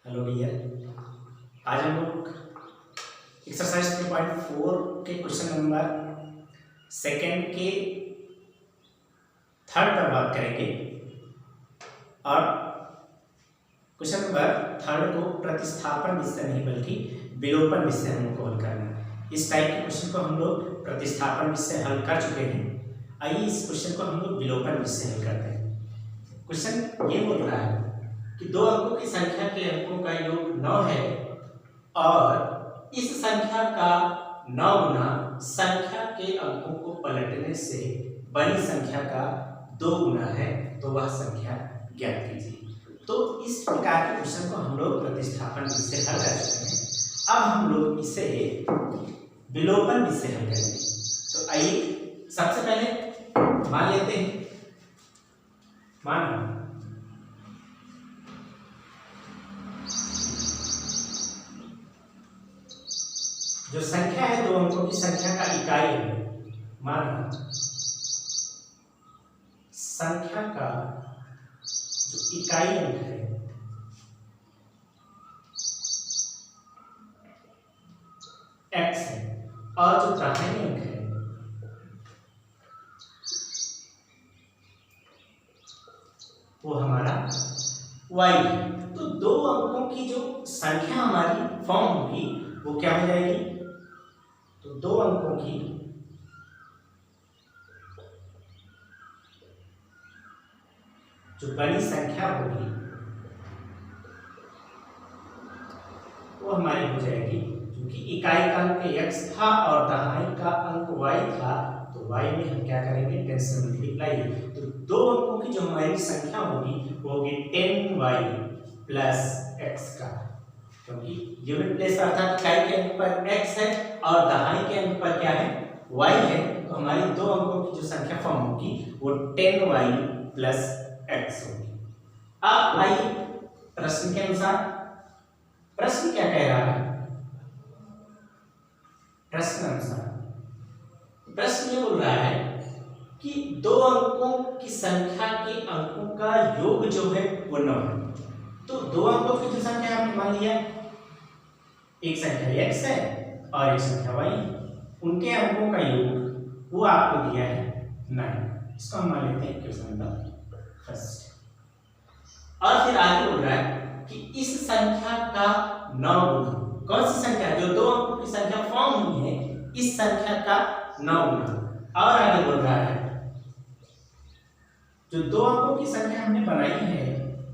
Hello dear, आज हम लोग एक्सरसाइज 3.4 के क्वेश्चन नंबर सेकेंड के थर्ड पर बात करेंगे। और क्वेश्चन नंबर थर्ड को प्रतिस्थापन विषय नहीं बल्कि विलोपन विषय हम लोग को हल करना है। इस टाइप के क्वेश्चन को हम लोग प्रतिस्थापन विषय हल कर चुके हैं। आइए इस क्वेश्चन को हम लोग विलोपन विषय हल करते हैं। क्वेश्चन ये बोल रहा है कि दो अंकों की संख्या के अंकों का योग 9 है और इस संख्या का 9 गुना संख्या के अंकों को पलटने से बड़ी संख्या का 2 गुना है, तो वह संख्या ज्ञात कीजिए। तो इस प्रकार के क्वेश्चन को हम लोग प्रतिस्थापन विषय हल कर चुके हैं। अब हम लोग इसे विलोपन विषय हल करेंगे। तो आइए सबसे पहले मान लेते हैं, मान जो संख्या है दो अंकों की संख्या का इकाई है, माना संख्या का जो इकाई अंक है x है और जो दाहिने अंक है वो हमारा y है। तो दो अंकों की जो संख्या हमारी फॉर्म होगी वो क्या हो जाएगी? तो दो अंकों की जो बड़ी संख्या होगी वो हमारी हो जाएगी, क्योंकि इकाई का अंक x था और दहाई का अंक y था, तो y में हम क्या करेंगे? 10 से मल्टीप्लाई। तो दो अंकों की जो हमारी संख्या होगी वो होगी 10y प्लस x का, क्योंकि यूनिट प्लेस अर्थात इकाई के अंक पर x है और दहाई के अंक पर क्या है? y है। तो हमारी दो अंकों की जो संख्या फॉर्म होगी वो 10y प्लस x होगी। अब आइए प्रश्न के अनुसार, प्रश्न क्या कह रहा है? प्रश्न अनुसार प्रश्न ये बोल रहा है कि दो अंकों की संख्या के अंकों का योग जो है वो 9 है। तो दो अंकों की जो संख्या हमने मान लिया, एक संख्या x है और एक संख्या y है, उनके अंकों का योग वो आपको दिया है 9। इसको हम मान लेते हैं क्वेश्चन नंबर फर्स्ट। और फिर आगे बोल रहा है कि इस संख्या का 9 गुना, कौन सी संख्या? जो दो अंकों की संख्या फॉर्म हुई है, इस संख्या का 9 गुना। और आगे बोल रहा है जो दो अंकों की संख्या हमने बनाई है,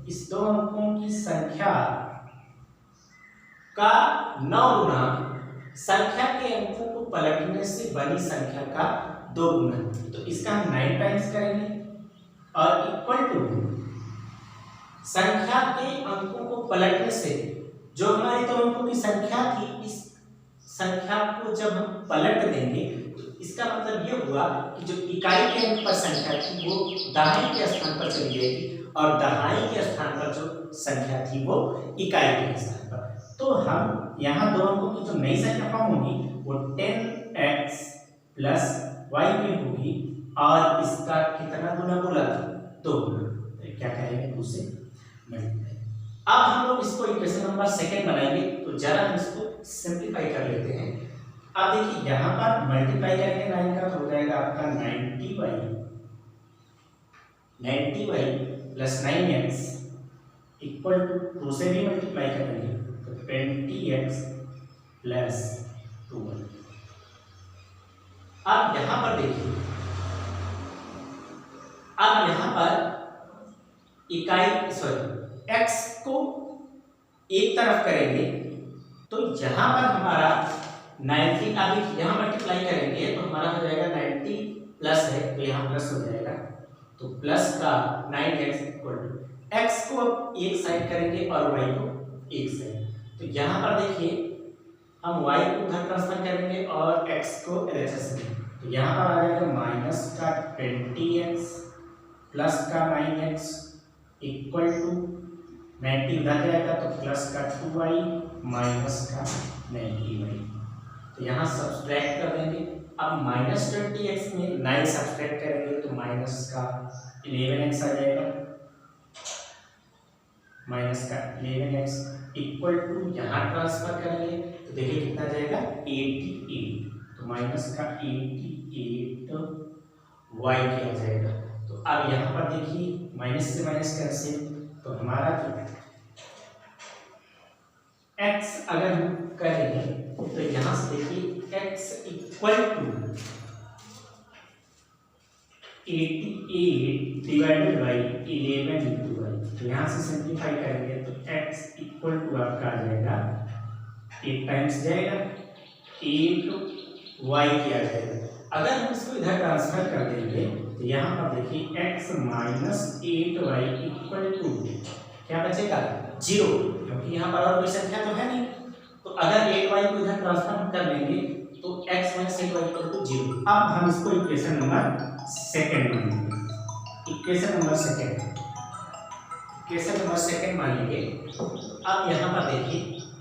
इस दो अंकों की संख्या का 9 गुना संख्या के अंकों को पलटने से बनी संख्या का 2 गुना। तो इसका हम 9 टाइम्स करेंगे और इक्वल टू संख्या के अंकों को पलटने से जो हमारी दो अंकों की संख्या थी, इस संख्या को जब हम पलट देंगे तो इसका मतलब ये हुआ कि जो इकाई के अंक पर संख्या थी वो दहाई के स्थान पर चली जाएगी और दहाई के स्थान पर जो संख्या थी वो इकाई के स्थान पर। तो हम यहाँ दो अंकों की जो नई संख्या फॉर्म होगी वो 10x प्लस y में होगी और इसका कितना गुना बोला? 2 गुना। तो क्या कहेंगे? 2 से मल्टीप्लाई। अब हम लोग इसको इक्वेशन नंबर सेकंड बनाएंगे, तो जरा हम इसको सिंपलीफाई कर लेते हैं। अब देखिए यहाँ पर मल्टीप्लाई करेंगे 9 का तो हो जाएगा आपका 90y plus 9x equal to 2 से भी मल्टीप्लाई करेंगे तो 20x प्लस 2y। अब यहाँ पर देखिए, अब यहाँ पर इकाई x को एक तरफ करेंगे तो यहाँ पर हमारा 90, अब यहाँ मल्टीप्लाई करेंगे तो हमारा हो जाएगा 90 प्लस है तो यहाँ प्लस हो जाएगा, तो प्लस का 9x इक्वल टू x को अब एक साइड करेंगे और y को एक साइड। तो यहाँ पर देखिए हम y को उधर ट्रांसफर करेंगे और x को LHS में, तो यहाँ पर आ जाएगा माइनस का 20x प्लस का 9x इक्वल टू 90 उधर जाएगा तो प्लस का 2y माइनस का 90y। तो यहाँ सब्सट्रैक्ट कर देंगे। अब माइनस 20x में 9 सब्सट्रैक्ट करेंगे तो माइनस का 11x आ जाएगा माइनस का 11x इक्वल टू यहाँ ट्रांसफर करेंगे तो देखिए कितना जाएगा 88, तो माइनस का 88 y किया जाएगा। तो अब यहाँ पर देखिए माइनस से माइनस कैंसिल, तो हमारा जो x अगर हम करेंगे तो यहाँ से देखिए x equal to 88 divided by 11 into y, तो यहाँ से सिंप्लीफाई करेंगे तो x इक्वल टू आपका आ जाएगा 8 टाइम्स जाएगा 8y किया जाएगा। अगर हम इसको इधर ट्रांसफर कर देंगे तो यहाँ पर देखिए x minus 8y equal to क्या बचेगा 0, क्योंकि यहाँ पर और कोई संख्या तो है नहीं। तो अगर 8y को इधर ट्रांसफर कर लेंगे तो x minus 8y equal to 0। अब हम इसको इक्वेशन नंबर सेकंड मान लेंगे, इक्वेशन नंबर सेकंड मान लेंगे। अब यहाँ पर देखिए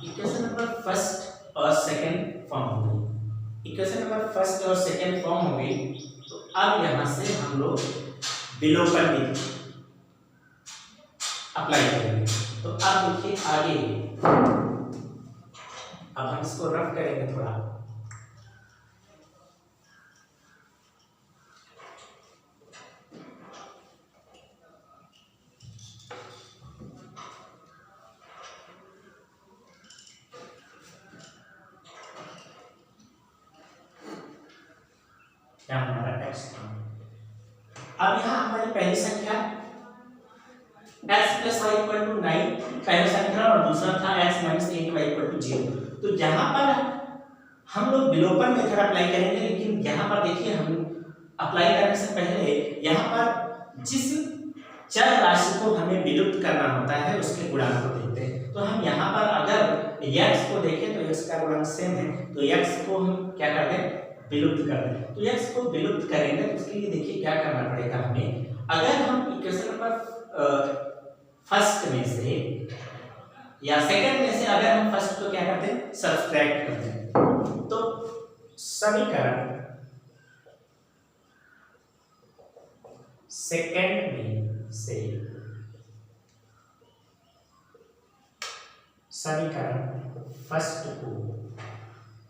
इक्वेशन नंबर फर्स्ट और सेकंड फॉर्म हो गई, इक्वेशन नंबर फर्स्ट और सेकंड फॉर्म हो गई। तो अब यहाँ से हम लोग विलोपन विधि अप्लाई करेंगे। तो अब देखिए आगे, अब हम इसको रफ करेंगे थोड़ा। क्या हमारा x था। अब यहाँ हमारी पहली संख्या x plus y equal to 9 पहला संख्या और दूसरा था x minus 8y equal to 0। तो यहाँ पर हम लोग विलोपन मेथड अप्लाई करेंगे, लेकिन यहाँ पर देखिए हम अप्लाई करने से पहले यहाँ पर जिस चर राशि को हमें विलुप्त करना होता है उसके गुणांक को देखते हैं। तो हम यहाँ पर अगर x को देखें तो x का गुणांक सेम है, तो x को हम क्या कर दें विलुप्त कर दें। तो x को विलुप्त करेंगे तो उसके लिए देखिए क्या करना पड़ेगा हमें। अगर हम इक्वेशन नंबर फर्स्ट में से या सेकंड में से अगर हम फर्स्ट को क्या करते हैं सब्सट्रैक्ट करते हैं, तो समीकरण सेकंड में से समीकरण फर्स्ट को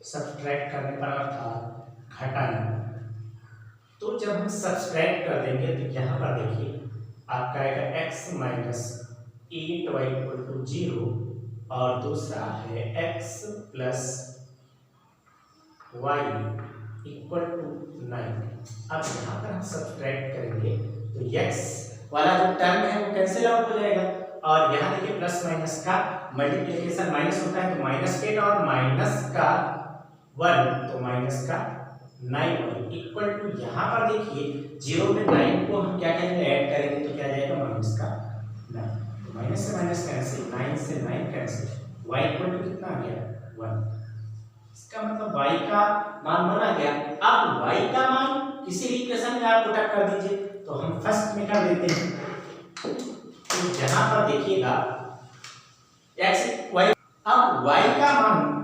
सब्सट्रैक्ट करने पर अर्थात घटाना। तो जब हम सब्सट्रैक्ट कर देंगे तो यहाँ पर देखिए आपका आएगा x minus 8y equal to 0 और दूसरा है x plus y equal to 9। अब यहाँ पर हम सब्सट्रैक्ट करेंगे तो x वाला जो टर्म है वो कैंसिल आउट हो जाएगा, और यहाँ देखिए प्लस माइनस का मल्टीप्लिकेशन माइनस होता है, तो माइनस 8 और माइनस का 1 तो माइनस का 9y इक्वल टू यहाँ पर देखिए 0 में 9 को हम क्या करेंगे ऐड करेंगे तो क्या जाएगा माइनस का 9, तो माइनस से माइनस कैंसिल, 9 से 9 कैंसिल, y इक्वल टू कितना आ गया 1। इसका मतलब y का मान 1 आ गया। अब y का मान किसी भी इक्वेशन में आप पुट अप कर दीजिए, तो हम फर्स्ट में कर देते हैं। तो यहाँ पर देखिएगा x y, अब y का मान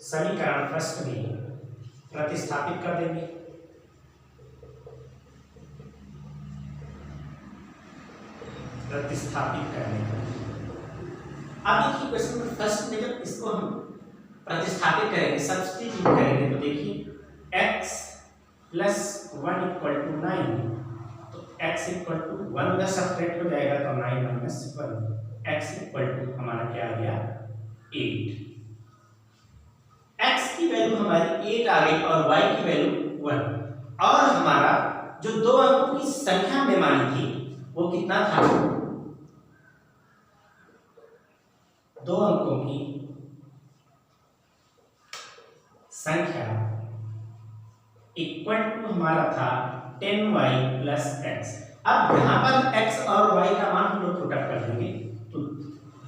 समीकरण फर्स्ट में प्रतिस्थापित कर देंगे। प्रतिस्थापित करने पर अब देखिए क्वेश्चन नंबर फर्स्ट में जब इसको हम प्रतिस्थापित करेंगे सब्स्टिट्यूट करेंगे तो देखिए x प्लस 1 इक्वल टू 9, तो x इक्वल टू 1 उधर सब्ट्रैक्ट हो जाएगा तो 9 माइनस 1, x इक्वल टू हमारा क्या आ गया 8। x की वैल्यू हमारी 8 आ गई और y की वैल्यू 1, और हमारा जो दो अंकों की संख्या में मानी थी वो कितना था, दो अंकों की संख्या इक्वल टू हमारा था 10y प्लस x। अब यहाँ पर x और y का मान हम लोग पुट अप कर देंगे, तो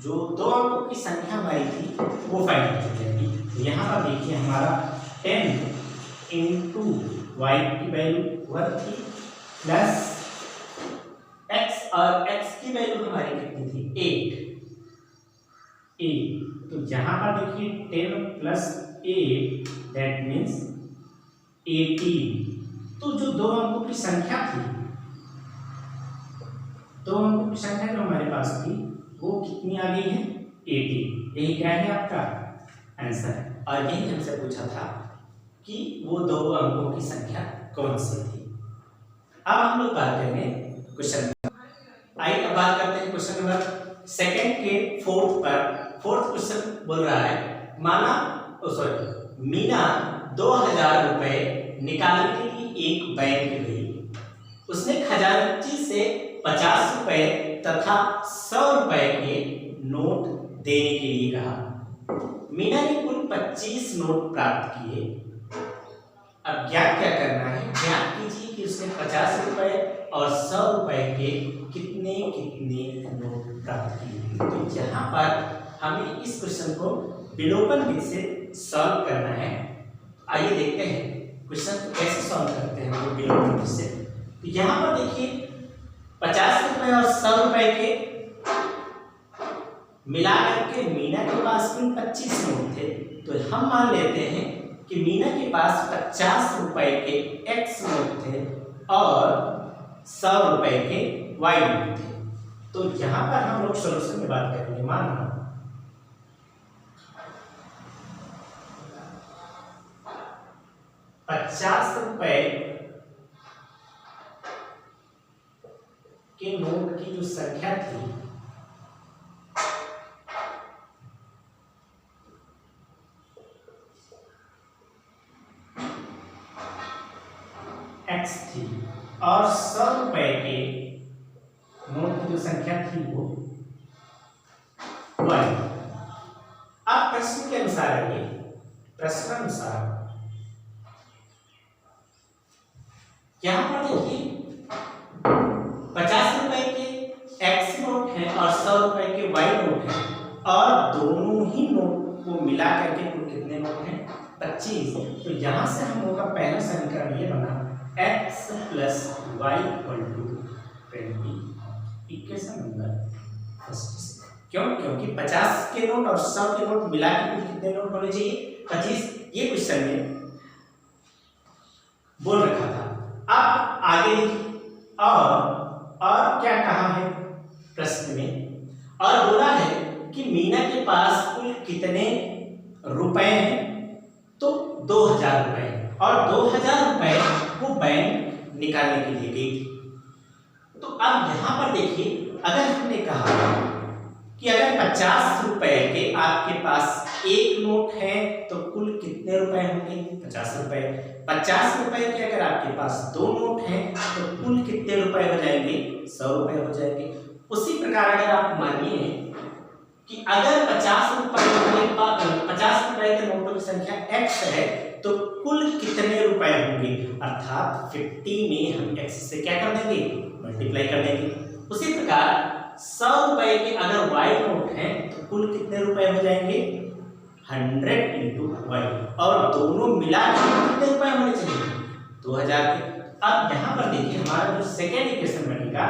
जो दो अंकों की संख्या हमारी थी वो फाइंड हो जाएगी। तो यहाँ पर देखिए हमारा 10 इंटू वाई की वैल्यू 1 थी प्लस x, और x की वैल्यू हमारी कितनी थी 8। तो यहाँ पर देखिए 10 प्लस 8 दैट मीन्स 18। तो जो दो अंकों की संख्या थी, दो अंकों की संख्या जो हमारे पास थी वो कितनी आ गई है? 80। यही क्या है आपका आंसर। और यही हमसे पूछा था कि वो दो अंकों की संख्या कौन सी थी। अब हम लोग बात करेंगे क्वेश्चन। आइए अब बात करते हैं क्वेश्चन नंबर सेकंड के फोर्थ पर। फोर्थ क्वेश्चन बोल रहा है, माना मीना 2000 रुपए निकालने के लिए एक बैंक गई। उसने खजांची से 50 रुपए तथा 100 रुपए के नोट देने के लिए कहा। मीना ने कुल 25 नोट प्राप्त किए। अब ज्ञात क्या करना है? ज्ञात कीजिए कि उसने 50 रुपए और 100 रुपए के कितने कितने नोट प्राप्त किए। तो यहाँ पर हमें इस क्वेश्चन को विलोपन विधि से सॉल्व करना है। आइए देखते हैं क्वेश्चन को कैसे सॉल्व करते हैं हम विलोपन विधि से। तो यहाँ पर देखिए 50 रुपए और 100 रुपए के मिलाकर के मीना के पास कुल 25 नोट थे। तो हम मान लेते हैं कि मीना के पास 50 रुपए के एक्स नोट थे और 100 रुपए के वाई नोट थे। तो यहाँ पर हम लोग सॉल्यूशन में बात करेंगे। माना 50 रुपए के नोट की जो संख्या थी x थी और 100 रुपए के नोट की जो संख्या थी वो y। अब प्रश्न के अनुसार आइए, प्रश्नानुसार यहां पर देखिए 50 रुपए के x नोट है और 100 रुपए के y नोट है और दोनों ही नोट को मिला करके कुल कितने नोट हैं? 25। तो यहां से हम लोग का पहला समीकरण ये बना x plus y equal to 20। Equation number first. क्यों? क्योंकि 50 के नोट और 100 के नोट मिला के कुल कितने नोट होने चाहिए? 25। ये क्वेश्चन में बोल रखा था। अब आगे और क्या कहा है प्रश्न में? और बोला है कि मीना के पास कुल कितने रुपए हैं? तो 2000 रुपए और 2000 रुपए वो बैंक निकालने के लिए गई थी। तो अब यहां पर देखिए, अगर हमने कहा कि अगर 50 रुपए के आपके पास एक नोट है तो कुल कितने रुपए होंगे? 50 रुपए। 50 रुपए के अगर आपके पास दो नोट हैं तो कुल कितने रुपए हो जाएंगे? 100 रुपए हो जाएंगे। उसी प्रकार अगर आप मानिए कि अगर 50 रुपए के नोटों की संख्या x है तो कुल कितने रुपए होंगे? अर्थात 50 में हम x से क्या कर देंगे? मल्टीप्लाई कर देंगे। उसी प्रकार 100 रुपए के अगर y नोट हैं तो कुल कितने रुपए हो जाएंगे? 100 इंटू y और दोनों मिला के कितने रुपए होने चाहिए? 2000 के। अब यहाँ पर देखिए हमारा जो सेकेंड इक्वेशन बनेगा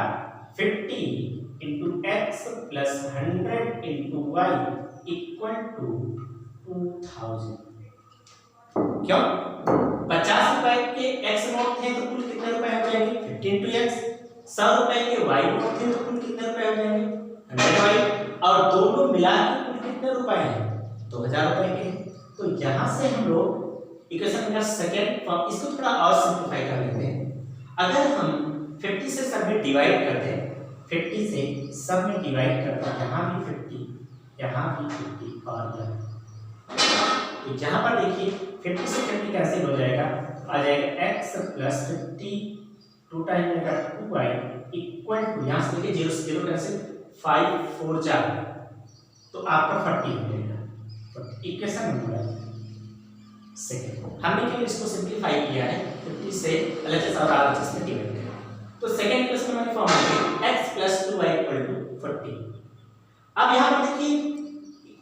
50 into x plus 100 into y equal to 2000। क्यों? 50 रुपए के x नोट थे तो कुल कितने रुपए हो जाएंगे? 50 इंटू एक्स। 100 रुपए के y नोट थे तो कुल कितने रुपए हो जाएंगे? 100 y और दोनों मिला के कुल कितने रुपए हैं? 2000 रुपए के। तो यहाँ से हम लोग इक्वेशन का सेकेंड फॉर्म, इसको थोड़ा और सिंप्लीफाई कर लेते हैं। अगर हम 50 से सब में डिवाइड कर दें, 50 से सब में डिवाइड करते हैं, यहाँ भी 50, यहाँ भी 50 और यहाँ, तो यहाँ पर देखिए 50 से 50 कैंसिल हो जाएगा, आ जाएगा x प्लस 50 टू टाइम जाएगा 2y इक्वल टू, यहाँ से देखिए 0 से 0 कैंसिल, 5 4 जा तो आपका 40 हो जाएगा। इक्वेशन नंबर सेकेंड हमने केवल इसको सिंप्लीफाई किया है, 50 से LHS और RHS में डिवाइड किया। तो सेकेंड इक्वेशन हमारी फॉर्म है x plus 2y equal to 40। अब यहाँ पर देखिए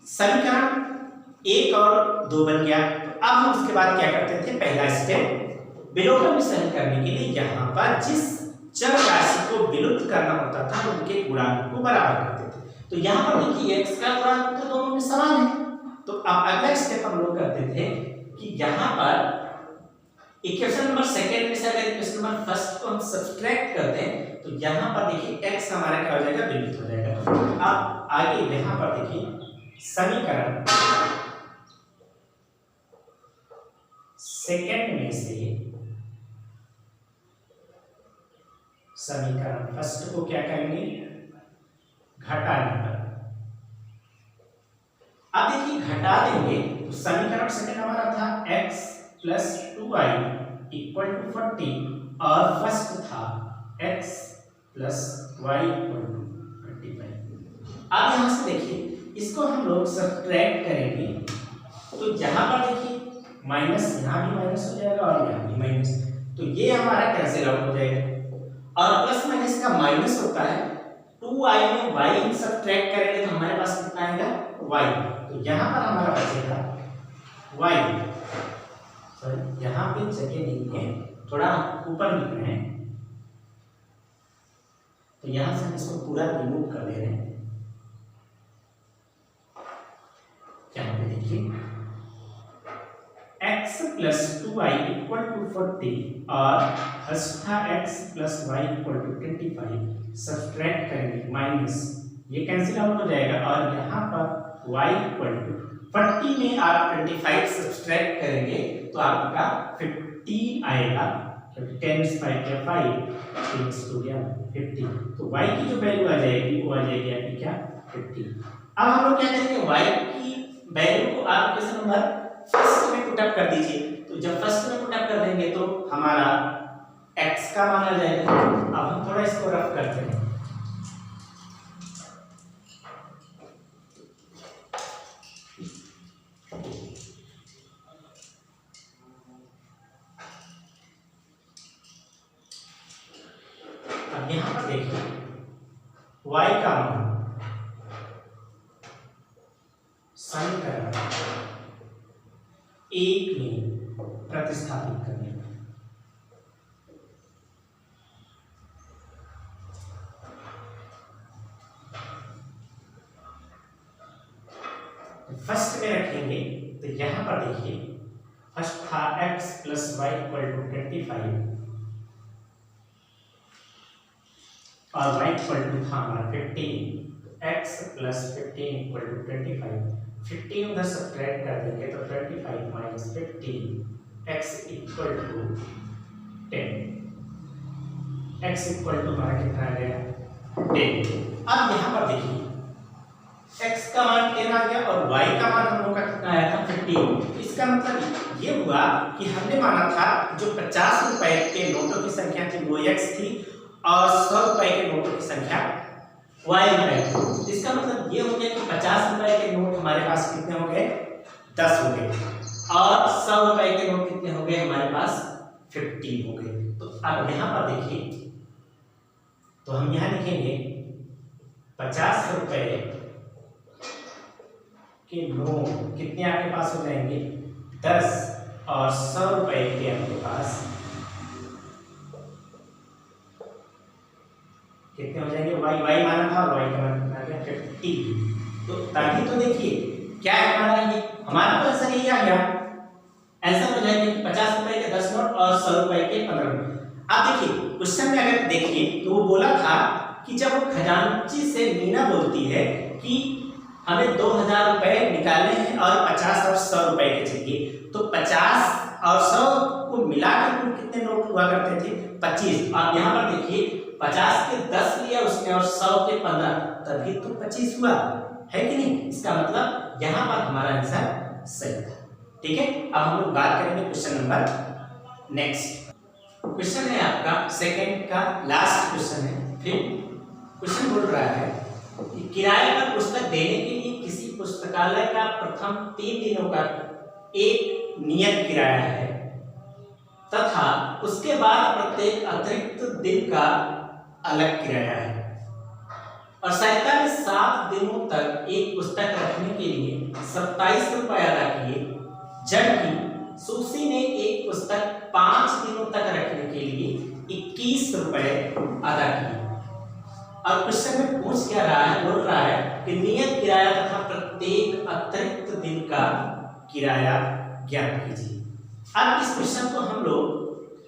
समीकरण 1 और 2 बन गया। तो अब हम उसके बाद क्या करते थे? पहला स्टेप विलोपन विसरण करने के लिए यहाँ पर जिस चर राशि को विलुप्त करना होता था उनके गुणांक को बराबर करते थे। तो यहाँ पर देखिए x का गुणांक तो दोनों में समान है। तो अब अगला स्टेप हम लोग करते थे कि यहाँ पर इक्वेशन नंबर सेकंड में से अगर इक्वेशन नंबर फर्स्ट को हम सब्ट्रैक्ट कर दें तो यहाँ पर देखिए x हमारा क्या हो जाएगा, विलुप्त हो जाएगा। अब आगे यहाँ पर देखिए समीकरण सेकंड में से समीकरण फर्स्ट को क्या करेंगे, घटाने पर। अब देखिए घटा देंगे तो समीकरण सेकंड हमारा था x plus 2y equal to 40 और फर्स्ट था x plus y equal to 35। अब यहां से देखिए इसको हम लोग सब्ट्रैक्ट करेंगे तो यहां पर देखिए माइनस, यहां भी माइनस हो जाएगा और यहां भी माइनस, तो ये हमारा कैंसिल आउट हो जाएगा। और प्लस माइनस का माइनस होता है, 2y में y सब्ट्रैक्ट करेंगे तो हमारे पास कितना आएगा, y। तो यहां पर हमारा बचेगा y, सॉरी यहाँ पे जगह नहीं है, थोड़ा ऊपर लिख रहे हैं, तो यहां से हम इसको पूरा रिमूव कर दे रहे हैं। यहाँ पे देखिए x plus 2y equal to 40 और फर्स्ट था x plus y equal to 25, subtract करेंगे माइनस, ये कैंसिल आउट हो जाएगा और यहाँ पर y इक्वल टू 40 में आप 25 सब्ट्रैक्ट करेंगे तो आपका 15 आएगा, क्योंकि 10 is 5 या 5 6 हो गया 50, तो y की जो वैल्यू आ जाएगी वो आ जाएगी आपकी क्या, 50। अब हम लोग क्या करेंगे, y की वैल्यू को आप इक्वेशन नंबर फर्स्ट में पुट अप कर दीजिए, तो जब फर्स्ट में पुट अप कर देंगे तो हमारा x का मान आ जाएगा। अब हम थोड़ा इसको रफ करते हैं, अब यहां पर देखिए y का मान समीकरण 1 में प्रतिस्थापित करने में फर्स्ट में रखेंगे तो यहां पर देखिए फर्स्ट था x plus y equal to 25 और y इक्वल टू था हमारा 15, x प्लस 15 इक्वल टू 25, 15 उधर सब्ट्रैक्ट कर देंगे तो 25 minus 15, x equal to 10, x equal to हमारा कितना आ गया 10। अब यहाँ पर देखिए x का मान 10 आ गया और y का मान हम लोग का कितना आया था 15। इसका मतलब ये हुआ कि हमने माना था जो 50 रुपए के नोटों की संख्या थी वो x थी और 100 रुपए के नोटों की संख्या y रुपए थी। इसका मतलब ये हो गया कि 50 रुपए के नोट हमारे पास कितने हो गए 10 हो गए और 100 रुपए के नोट कितने हो गए हमारे पास 50 हो गए। तो अब यहाँ पर देखिए तो हम यहाँ लिखेंगे 50 रुपए के नोट कितने आपके पास हो जाएंगे 10 और 100 रुपए के आपके पास कितने हो जाएंगे y माना था और y का मान कितना आ गया 50। तो तभी तो देखिए क्या है हमारा तो आंसर यही आ गया, आंसर हो जाएगा कि 50 रुपए के 10 नोट और 100 रुपए के 15 नोट। अब देखिए क्वेश्चन में अगर देखिए तो वो बोला था कि जब वो खजांची से मीना बोलती है कि हमें 2000 रुपए निकालने हैं और 50 और 100 रुपए के चाहिए, तो 50 और 100 को मिलाकर कुल कितने नोट हुआ करते थे 25। आप यहाँ पर देखिए 50 के 10 लिया उसने और 100 के 15, तभी तो 25 हुआ है कि नहीं। इसका मतलब यहाँ पर हमारा आंसर सही था। ठीक है, अब हम लोग बात करेंगे क्वेश्चन नंबर नेक्स्ट। क्वेश्चन है आपका सेकंड का लास्ट क्वेश्चन है। फिर क्वेश्चन बोल रहा है कि किराए पर पुस्तक देने के लिए किसी पुस्तकालय का प्रथम 3 दिनों का एक नियत किराया है तथा उसके बाद प्रत्येक अतिरिक्त दिन का अलग किराया है और 7 दिनों तक एक पुस्तक रखने के लिए 27 रुपए अदा किए, जबकि सुशी ने एक पुस्तक 5 दिनों तक रखने के लिए 21 रुपए अदा किए। और क्वेश्चन में पूछ क्या रहा है, बोल रहा है कि नियत किराया तथा प्रत्येक अतिरिक्त दिन का किराया ज्ञात कीजिए। अब इस क्वेश्चन को हम लोग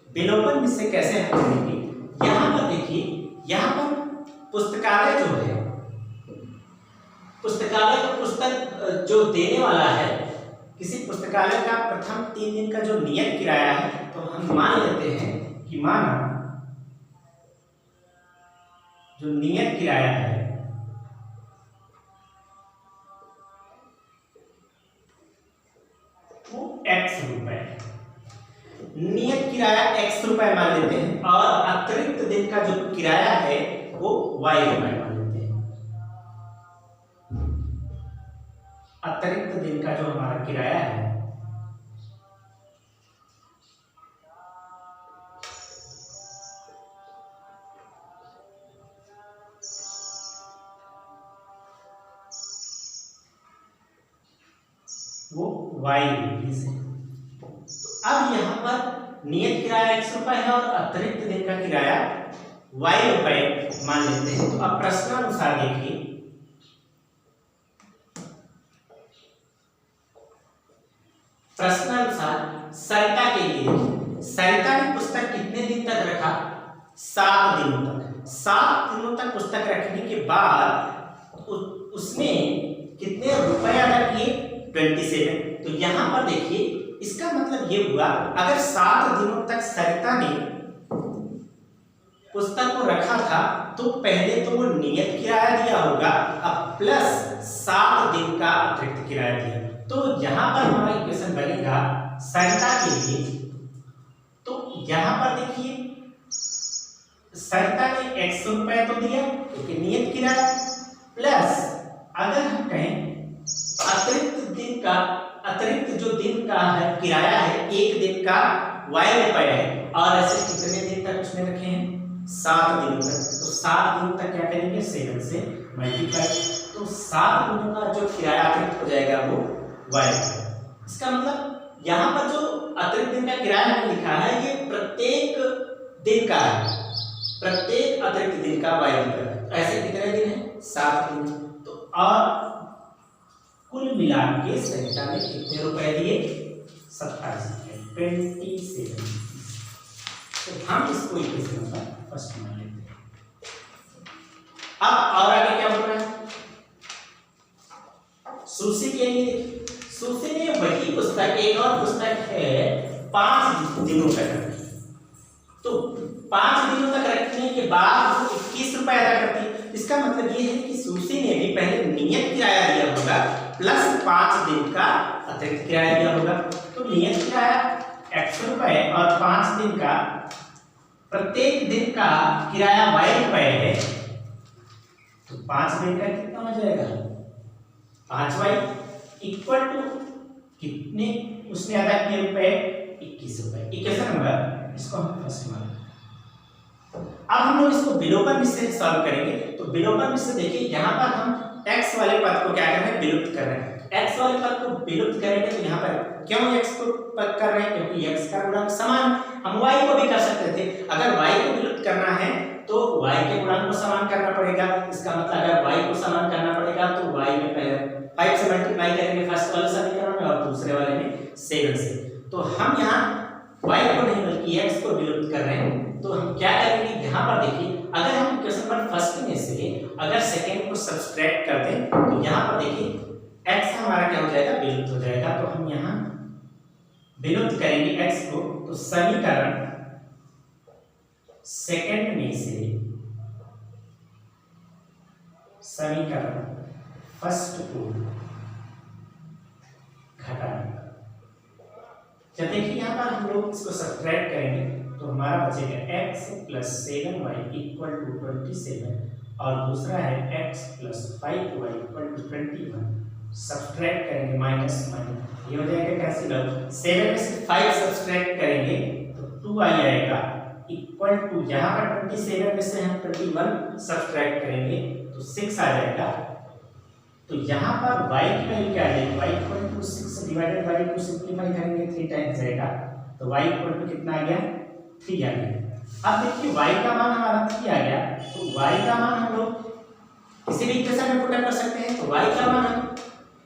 विलोपन निश्चय कैसे हम करेंगे, यहाँ पर देखिए, यहाँ पर पुस्तकालय जो है, पुस्तकालय का पुस्तक जो देने वाला है, किसी पुस्तकालय का प्रथम 3 दिन का जो नियत किराया है, तो हम मान लेते हैं कि माना जो नियत किराया है वो x रुपए, नियत किराया x रुपए मान लेते हैं और अतिरिक्त दिन का जो किराया है वो y रुपए मान लेते हैं। अतिरिक्त दिन का जो हमारा किराया है वो y रुपीस है। अब यहाँ पर नियत किराया x रुपए है और अतिरिक्त दिन का किराया y रुपए मान लेते हैं। तो अब प्रश्नानुसार देखिए, प्रश्नानुसार सरिता के लिए, सरिता ने पुस्तक कितने दिन तक रखा, 7 दिनों तक। 7 दिनों तक पुस्तक रखने के बाद उसने कितने रुपए अदा किए, 27। तो यहाँ पर देखिए, इसका मतलब ये हुआ, अगर 7 दिनों तक सरिता ने पुस्तक को रखा था तो पहले तो वो नियत किराया दिया होगा, अब प्लस 7 दिन का अतिरिक्त किराया दिया। तो यहाँ पर हमारा इक्वेशन बनेगा सरिता के लिए। तो यहाँ पर देखिए, सरिता ने x रुपए तो दिया क्योंकि नियत किराया, प्लस अगर हम कहें अतिरिक्त जो दिन का है किराया है, 1 दिन का y रुपए है, और ऐसे कितने दिन तक उसने रखे हैं, 7 दिनों तक। तो 7 दिन तक क्या करेंगे, 7 से मल्टीप्लाई, तो 7 दिनों का जो किराया अतिरिक्त हो जाएगा वो y। इसका मतलब यहाँ पर जो अतिरिक्त दिन का किराया हमने लिखा है ये प्रत्येक दिन का है, प्रत्येक अतिरिक्त दिन का y रुपए। तो ऐसे कितने दिन है, 7 दिन। तो और कुल मिला के सरिता ने कितने रुपए दिए, 27 रुपए, 27। तो हम इसको इक्वेशन नंबर फर्स्ट मान लेते हैं। अब और आगे क्या हो रहा है, सुशी के लिए, सुशी ने वही पुस्तक, एक और पुस्तक है, 5 दिनों तक रखी। तो 5 दिनों तक रखने के बाद वो 21 रुपए अदा करती है। इसका मतलब ये है कि सुशी ने भी पहले नियत किराया दिया होगा प्लस 5 दिन का अतिरिक्त किराया दिया होगा। तो नियत किराया x रुपए और 5 दिन का, प्रत्येक दिन का किराया y रुपए है, तो 5 दिन का कितना हो जाएगा, 5y इक्वल टू कितने उसने अदा किए रुपए, 21 रुपए। इक्वेशन नंबर इसको हम फर्स्ट मान। अब हम लोग इसको विलोपन निश्चय सॉल्व करेंगे। तो विलोपन निश्चय देखिए, यहाँ पर हम x वाले पद को क्या कर रहे हैं, विलुप्त कर रहे हैं। x वाले पद को विलुप्त करेंगे तो यहाँ पर क्यों x को पद कर रहे हैं, क्योंकि x का गुणांक समान, हम y को भी कर सकते थे। अगर y को विलुप्त करना है तो y के गुणांक को समान करना पड़ेगा। इसका मतलब अगर y को समान करना पड़ेगा तो y में पहले 5 से मल्टीप्लाई करेंगे फर्स्ट वाले समीकरण में और दूसरे वाले में 7 से। तो हम यहाँ y को नहीं बल्कि x को विलुप्त कर रहे हैं। तो हम क्या करेंगे, यहाँ पर देखिए, अगर हम इक्वेशन नंबर फर्स्ट में से अगर सेकेंड को सब्सट्रैक्ट कर दें तो यहाँ पर देखिए x हमारा क्या हो जाएगा, विलुप्त हो जाएगा। तो हम यहाँ विलुप्त करेंगे x को, तो समीकरण सेकेंड में से समीकरण फर्स्ट को घटाएंगे। जब देखिए यहाँ पर हम लोग इसको सब्ट्रैक्ट करेंगे तो हमारा बचेगा x plus 7y equal to 27 और दूसरा है x plus 5y equal to 21। Subtract करेंगे माइनस माइनस, ये हो जाएगा कैंसिल। 7 में से 5 सब्ट्रैक्ट करेंगे तो 2y आएगा इक्वल टू, यहाँ पर 27 में से हम 21 सब्ट्रैक्ट करेंगे तो 6 आ जाएगा। तो यहाँ पर y की वैल्यू क्या आ जाएगी, y equal to 6 divided by 2 simplify करेंगे 3 टाइम्स जाएगा, तो y इक्वल टू कितना आ गया, 3 आ गया। अब देखिए y का मान हमारा 3 आ गया, तो y का मान हम लोग किसी भी इक्वेशन में पुट कर सकते हैं। तो y का मान हम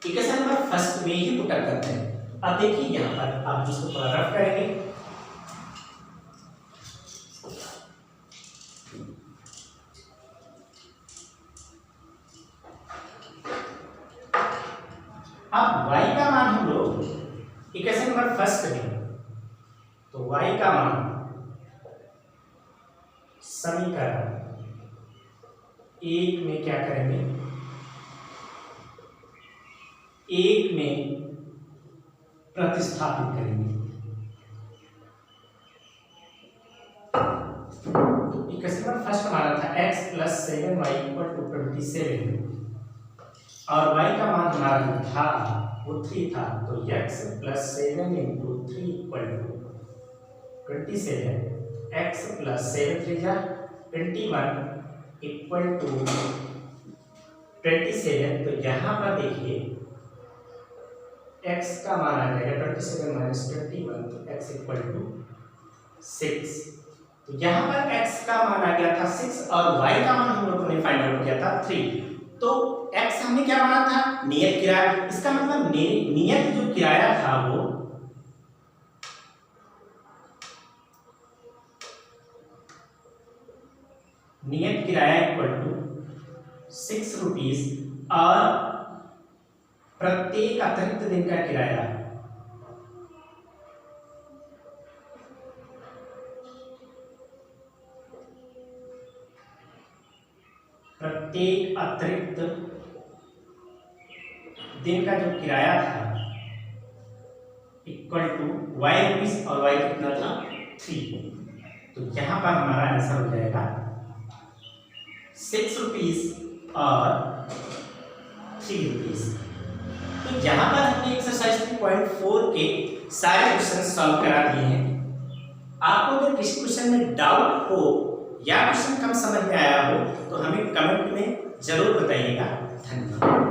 इक्वेशन नंबर फर्स्ट में ही पुट करते हैं। अब देखिए यहाँ पर आप जिसको थोड़ा रफ करेंगे अब y का मान हम लोग इक्वेशन नंबर फर्स्ट करेंगे, तो y का मान समीकरण एक में क्या करेंगे, एक में प्रतिस्थापित करेंगे। तो इक्वेशन नंबर फर्स्ट हमारा था x + 7y = 27 और y का मान हमारा जो था वो 3 था, तो x + 7 × 3 = 27, x + 7 3 जा 21 = 27। तो यहाँ पर देखिए x का मान आ जाएगा 27 - 21, तो x = 6। तो यहाँ पर x का मान आ गया था 6 और y का मान हम लोगों ने फाइंड आउट किया था 3। तो x हमने क्या माना था, नियत किराया। इसका मतलब नियत जो किराया था वो नियत किराया = 6 रुपीस और प्रत्येक अतिरिक्त दिन का किराया प्रत्येक अतिरिक्त दिन का जो किराया था = y रुपीस और y कितना था 3। तो यहाँ पर हमारा आंसर हो जाएगा 6 रुपीस और 3 रुपीस। तो यहाँ पर हमने एक्सरसाइज 3.4 के सारे क्वेश्चन सॉल्व करा दिए हैं। आपको अगर किसी क्वेश्चन में डाउट हो या क्वेश्चन कम समझ में आया हो तो हमें कमेंट में जरूर बताइएगा। धन्यवाद।